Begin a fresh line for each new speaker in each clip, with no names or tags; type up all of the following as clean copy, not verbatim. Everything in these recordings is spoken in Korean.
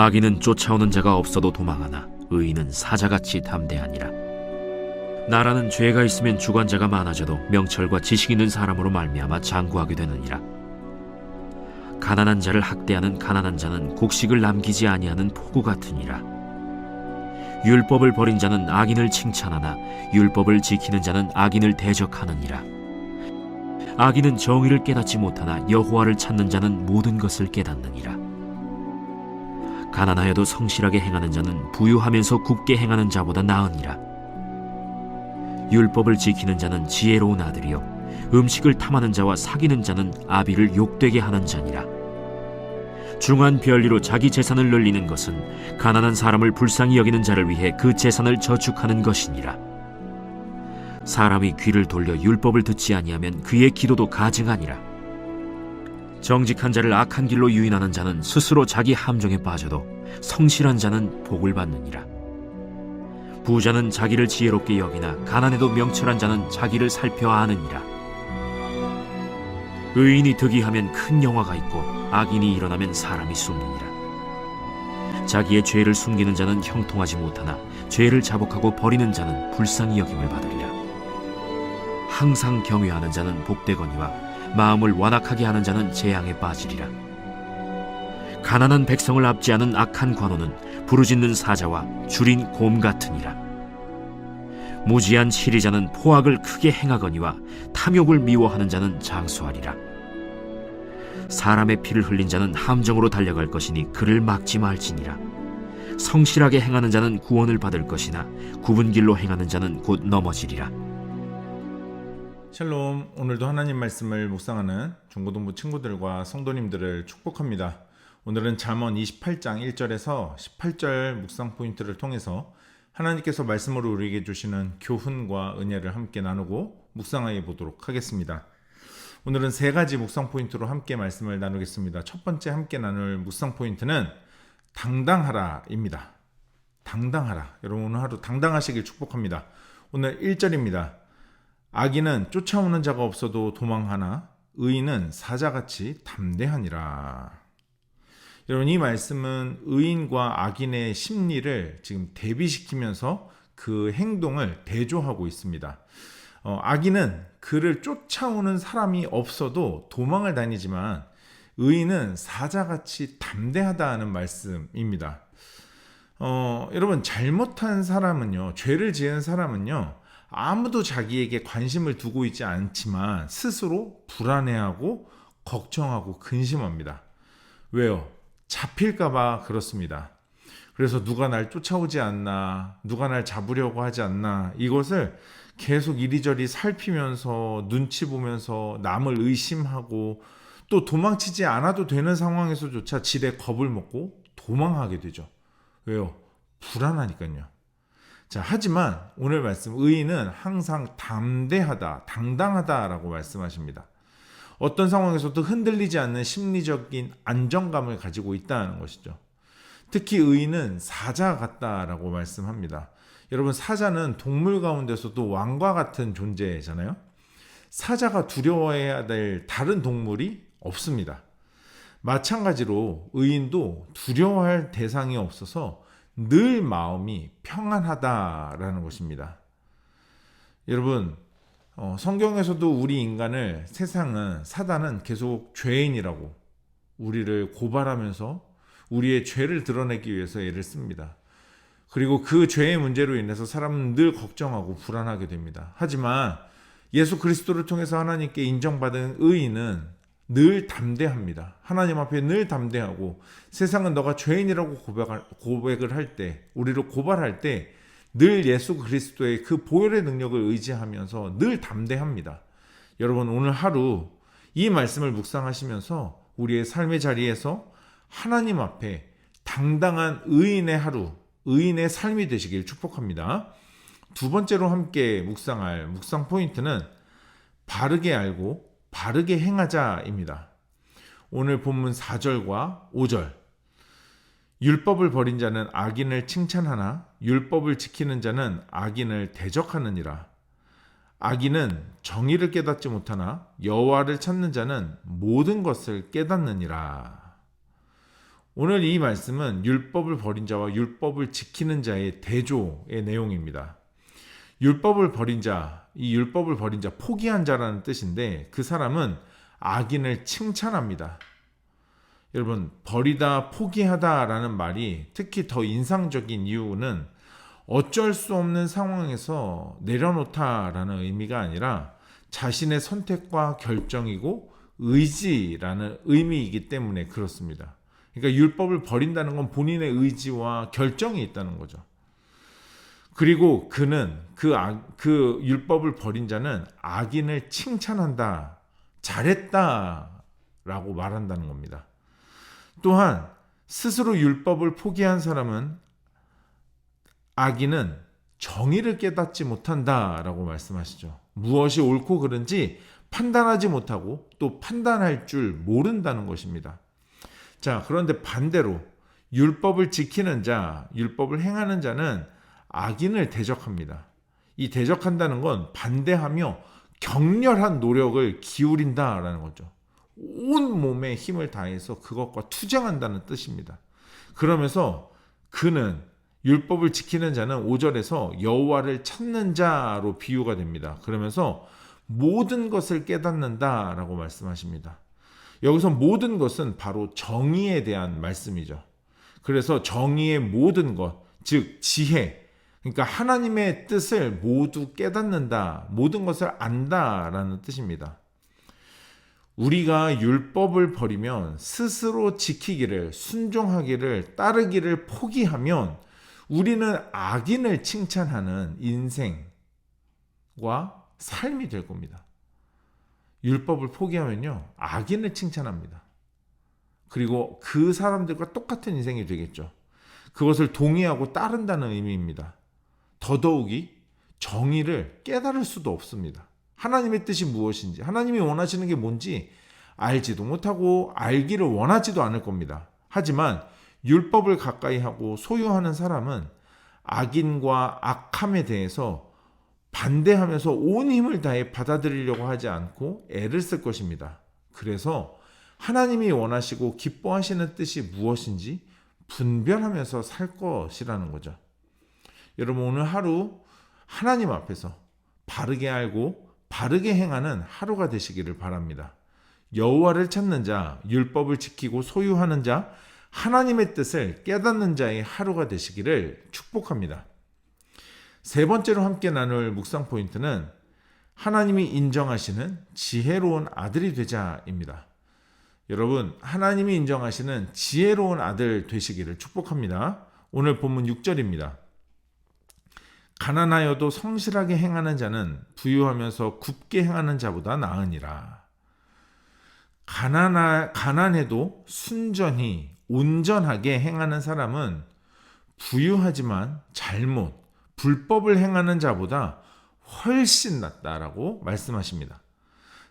악인은 쫓아오는 자가 없어도 도망하나 의인은 사자같이 담대하니라. 나라는 죄가 있으면 주관자가 많아져도 명철과 지식 있는 사람으로 말미암아 장구하게 되느니라. 가난한 자를 학대하는 가난한 자는 곡식을 남기지 아니하는 포구 같으니라. 율법을 버린 자는 악인을 칭찬하나 율법을 지키는 자는 악인을 대적하느니라. 악인은 정의를 깨닫지 못하나 여호와를 찾는 자는 모든 것을 깨닫느니라. 가난하여도 성실하게 행하는 자는 부유하면서 굳게 행하는 자보다 나으니라. 율법을 지키는 자는 지혜로운 아들이요 음식을 탐하는 자와 사귀는 자는 아비를 욕되게 하는 자니라. 중한 별리로 자기 재산을 늘리는 것은 가난한 사람을 불쌍히 여기는 자를 위해 그 재산을 저축하는 것이니라. 사람이 귀를 돌려 율법을 듣지 아니하면 그의 기도도 가증하니라. 정직한 자를 악한 길로 유인하는 자는 스스로 자기 함정에 빠져도 성실한 자는 복을 받느니라. 부자는 자기를 지혜롭게 여기나 가난해도 명철한 자는 자기를 살펴 아느니라. 의인이 득이하면 큰 영화가 있고 악인이 일어나면 사람이 숨느니라. 자기의 죄를 숨기는 자는 형통하지 못하나 죄를 자복하고 버리는 자는 불쌍히 여김을 받으리라. 항상 경외하는 자는 복되거니와 마음을 완악하게 하는 자는 재앙에 빠지리라. 가난한 백성을 압제하는 악한 관원은 부르짖는 사자와 줄인 곰 같으니라. 무지한 시리자는 포악을 크게 행하거니와 탐욕을 미워하는 자는 장수하리라. 사람의 피를 흘린 자는 함정으로 달려갈 것이니 그를 막지 말지니라. 성실하게 행하는 자는 구원을 받을 것이나 굽은 길로 행하는 자는 곧 넘어지리라.
샬롬, 오늘도 하나님 말씀을 묵상하는 중고등부 친구들과 성도님들을 축복합니다. 오늘은 잠언 28장 1절에서 18절 묵상 포인트를 통해서 하나님께서 말씀으로 우리에게 주시는 교훈과 은혜를 함께 나누고 묵상해 보도록 하겠습니다. 오늘은 세 가지 묵상 포인트로 함께 말씀을 나누겠습니다. 첫 번째 함께 나눌 묵상 포인트는 당당하라입니다. 당당하라. 여러분 오늘 하루 당당하시길 축복합니다. 오늘 1절입니다. 악인은 쫓아오는 자가 없어도 도망하나 의인은 사자같이 담대하니라. 여러분 이 말씀은 의인과 악인의 심리를 지금 대비시키면서 그 행동을 대조하고 있습니다. 악인은 그를 쫓아오는 사람이 없어도 도망을 다니지만 의인은 사자같이 담대하다는 말씀입니다. 여러분 잘못한 사람은요, 죄를 지은 사람은요, 아무도 자기에게 관심을 두고 있지 않지만 스스로 불안해하고 걱정하고 근심합니다. 왜요? 잡힐까봐 그렇습니다. 그래서 누가 날 쫓아오지 않나, 누가 날 잡으려고 하지 않나, 이것을 계속 이리저리 살피면서 눈치 보면서 남을 의심하고 또 도망치지 않아도 되는 상황에서조차 지레 겁을 먹고 도망하게 되죠. 왜요? 불안하니까요. 자, 하지만 오늘 말씀 의인은 항상 담대하다, 당당하다라고 말씀하십니다. 어떤 상황에서도 흔들리지 않는 심리적인 안정감을 가지고 있다는 것이죠. 특히 의인은 사자 같다라고 말씀합니다. 여러분 사자는 동물 가운데서도 왕과 같은 존재잖아요. 사자가 두려워해야 될 다른 동물이 없습니다. 마찬가지로 의인도 두려워할 대상이 없어서 늘 마음이 평안하다라는 것입니다. 여러분 성경에서도 우리 인간을 세상은 사단은 계속 죄인이라고 우리를 고발하면서 우리의 죄를 드러내기 위해서 애를 씁니다. 그리고 그 죄의 문제로 인해서 사람은 늘 걱정하고 불안하게 됩니다. 하지만 예수 그리스도를 통해서 하나님께 인정받은 의인은 늘 담대합니다. 하나님 앞에 늘 담대하고 세상은 너가 죄인이라고 고백을 할 때, 우리를 고발할 때 늘 예수 그리스도의 그 보혈의 능력을 의지하면서 늘 담대합니다. 여러분 오늘 하루 이 말씀을 묵상하시면서 우리의 삶의 자리에서 하나님 앞에 당당한 의인의 하루, 의인의 삶이 되시길 축복합니다. 두 번째로 함께 묵상할 묵상 포인트는 바르게 알고 바르게 행하자입니다. 오늘 본문 4절과 5절. 율법을 버린 자는 악인을 칭찬하나 율법을 지키는 자는 악인을 대적하느니라. 악인은 정의를 깨닫지 못하나 여호와를 찾는 자는 모든 것을 깨닫느니라. 오늘 이 말씀은 율법을 버린 자와 율법을 지키는 자의 대조의 내용입니다. 율법을 버린 자, 이 율법을 버린 자, 포기한 자라는 뜻인데 그 사람은 악인을 칭찬합니다. 여러분, 버리다, 포기하다라는 말이 특히 더 인상적인 이유는 어쩔 수 없는 상황에서 내려놓다라는 의미가 아니라 자신의 선택과 결정이고 의지라는 의미이기 때문에 그렇습니다. 그러니까 율법을 버린다는 건 본인의 의지와 결정이 있다는 거죠. 그리고 그는 그 율법을 버린 자는 악인을 칭찬한다, 잘했다라고 말한다는 겁니다. 또한 스스로 율법을 포기한 사람은 악인은 정의를 깨닫지 못한다라고 말씀하시죠. 무엇이 옳고 그른지 판단하지 못하고 또 판단할 줄 모른다는 것입니다. 자, 그런데 반대로 율법을 지키는 자, 율법을 행하는 자는 악인을 대적합니다. 이 대적한다는 건 반대하며 격렬한 노력을 기울인다라는 거죠. 온 몸에 힘을 다해서 그것과 투쟁한다는 뜻입니다. 그러면서 그는 율법을 지키는 자는 5절에서 여호와를 찾는 자로 비유가 됩니다. 그러면서 모든 것을 깨닫는다라고 말씀하십니다. 여기서 모든 것은 바로 정의에 대한 말씀이죠. 그래서 정의의 모든 것, 즉 지혜, 그러니까 하나님의 뜻을 모두 깨닫는다, 모든 것을 안다라는 뜻입니다. 우리가 율법을 버리면 스스로 지키기를, 순종하기를, 따르기를 포기하면 우리는 악인을 칭찬하는 인생과 삶이 될 겁니다. 율법을 포기하면요, 악인을 칭찬합니다. 그리고 그 사람들과 똑같은 인생이 되겠죠. 그것을 동의하고 따른다는 의미입니다. 더더욱이 정의를 깨달을 수도 없습니다. 하나님의 뜻이 무엇인지, 하나님이 원하시는 게 뭔지 알지도 못하고 알기를 원하지도 않을 겁니다. 하지만 율법을 가까이 하고 소유하는 사람은 악인과 악함에 대해서 반대하면서 온 힘을 다해 받아들이려고 하지 않고 애를 쓸 것입니다. 그래서 하나님이 원하시고 기뻐하시는 뜻이 무엇인지 분별하면서 살 것이라는 거죠. 여러분, 오늘 하루 하나님 앞에서 바르게 알고 바르게 행하는 하루가 되시기를 바랍니다. 여호와를 찾는 자, 율법을 지키고 소유하는 자, 하나님의 뜻을 깨닫는 자의 하루가 되시기를 축복합니다. 세 번째로 함께 나눌 묵상 포인트는 하나님이 인정하시는 지혜로운 아들이 되자입니다. 여러분, 하나님이 인정하시는 지혜로운 아들 되시기를 축복합니다. 오늘 본문 6절입니다. 가난하여도 성실하게 행하는 자는 부유하면서 굽게 행하는 자보다 나으니라. 가난해도 순전히 온전하게 행하는 사람은 부유하지만 잘못, 불법을 행하는 자보다 훨씬 낫다라고 말씀하십니다.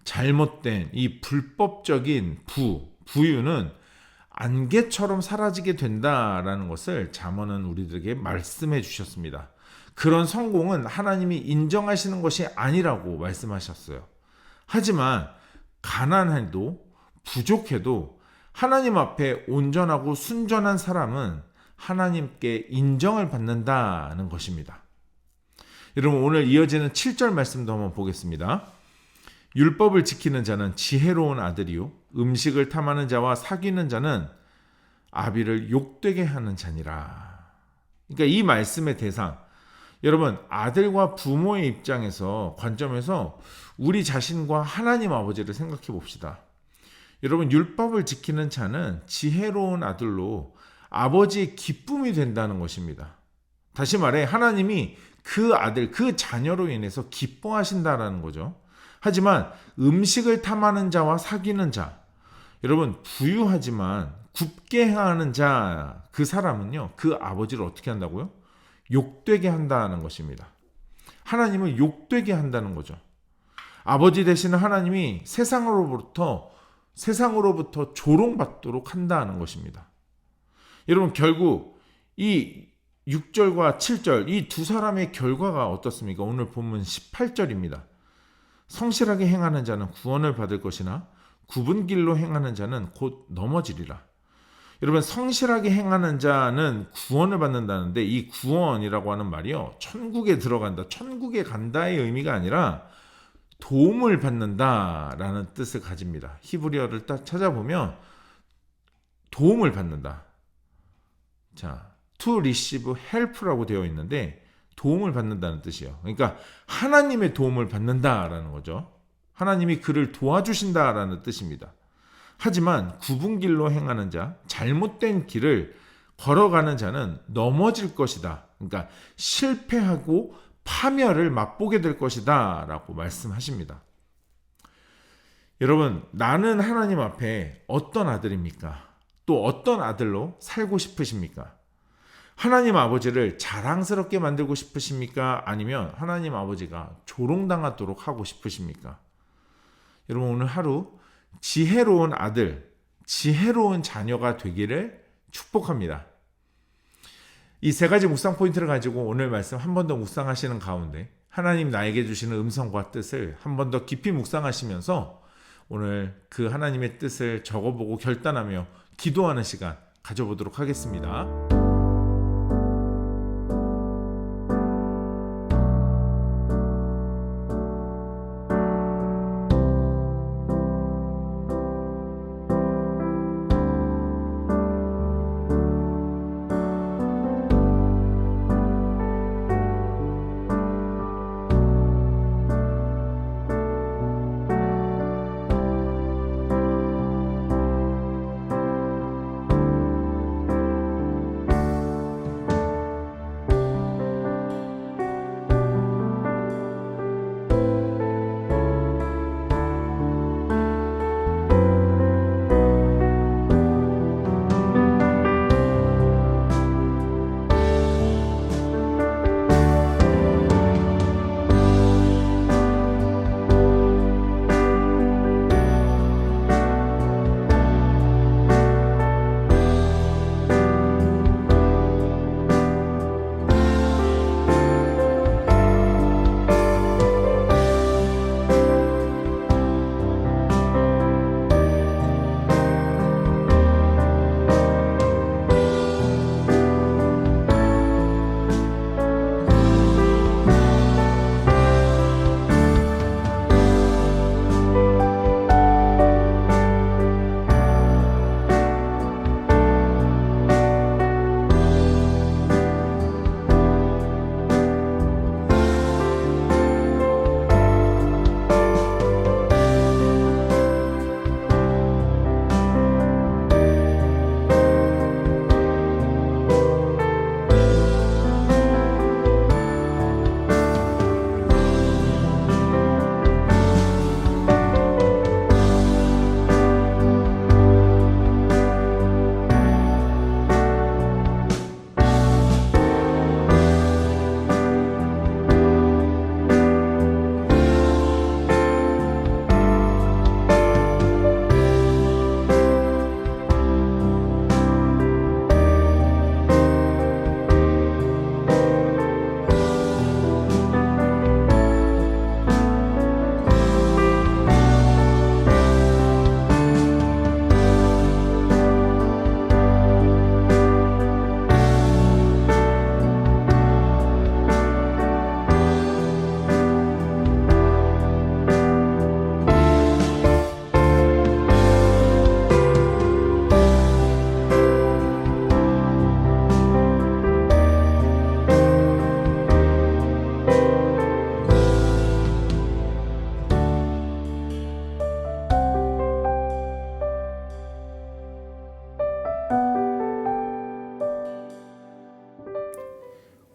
잘못된 이 불법적인 부유는 안개처럼 사라지게 된다라는 것을 잠언은 우리들에게 말씀해 주셨습니다. 그런 성공은 하나님이 인정하시는 것이 아니라고 말씀하셨어요. 하지만 가난해도 부족해도 하나님 앞에 온전하고 순전한 사람은 하나님께 인정을 받는다는 것입니다. 여러분, 오늘 이어지는 7절 말씀도 한번 보겠습니다. 율법을 지키는 자는 지혜로운 아들이요 음식을 탐하는 자와 사귀는 자는 아비를 욕되게 하는 자니라. 그러니까 이 말씀의 대상, 여러분, 아들과 부모의 입장에서 관점에서 우리 자신과 하나님 아버지를 생각해 봅시다. 여러분, 율법을 지키는 자는 지혜로운 아들로 아버지의 기쁨이 된다는 것입니다. 다시 말해 하나님이 그 아들, 그 자녀로 인해서 기뻐하신다라는 거죠. 하지만 음식을 탐하는 자와 사귀는 자, 여러분, 부유하지만 굽게 행하는 자, 그 사람은요, 그 아버지를 어떻게 한다고요? 욕되게 한다는 것입니다. 하나님을 욕되게 한다는 거죠. 아버지 되시는 하나님이 세상으로부터 조롱받도록 한다는 것입니다. 여러분, 결국 이 6절과 7절 이 두 사람의 결과가 어떻습니까? 오늘 본문 18절입니다. 성실하게 행하는 자는 구원을 받을 것이나 굽은 길로 행하는 자는 곧 넘어지리라. 여러분, 성실하게 행하는 자는 구원을 받는다는데, 이 구원이라고 하는 말이요, 천국에 들어간다, 천국에 간다의 의미가 아니라 도움을 받는다라는 뜻을 가집니다. 히브리어를 딱 찾아보면 도움을 받는다. 자, to receive help라고 되어 있는데 도움을 받는다는 뜻이에요. 그러니까 하나님의 도움을 받는다라는 거죠. 하나님이 그를 도와주신다라는 뜻입니다. 하지만 굽은 길로 행하는 자, 잘못된 길을 걸어가는 자는 넘어질 것이다. 그러니까 실패하고 파멸을 맛보게 될 것이다 라고 말씀하십니다. 여러분, 나는 하나님 앞에 어떤 아들입니까? 또 어떤 아들로 살고 싶으십니까? 하나님 아버지를 자랑스럽게 만들고 싶으십니까? 아니면 하나님 아버지가 조롱당하도록 하고 싶으십니까? 여러분, 오늘 하루 지혜로운 아들, 지혜로운 자녀가 되기를 축복합니다. 이 세 가지 묵상 포인트를 가지고 오늘 말씀 한 번 더 묵상하시는 가운데 하나님 나에게 주시는 음성과 뜻을 한 번 더 깊이 묵상하시면서 오늘 그 하나님의 뜻을 적어보고 결단하며 기도하는 시간 가져보도록 하겠습니다.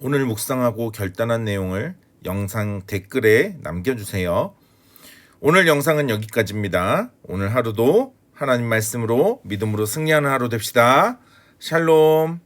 오늘 묵상하고 결단한 내용을 영상 댓글에 남겨주세요. 오늘 영상은 여기까지입니다. 오늘 하루도 하나님 말씀으로 믿음으로 승리하는 하루 됩시다. 샬롬.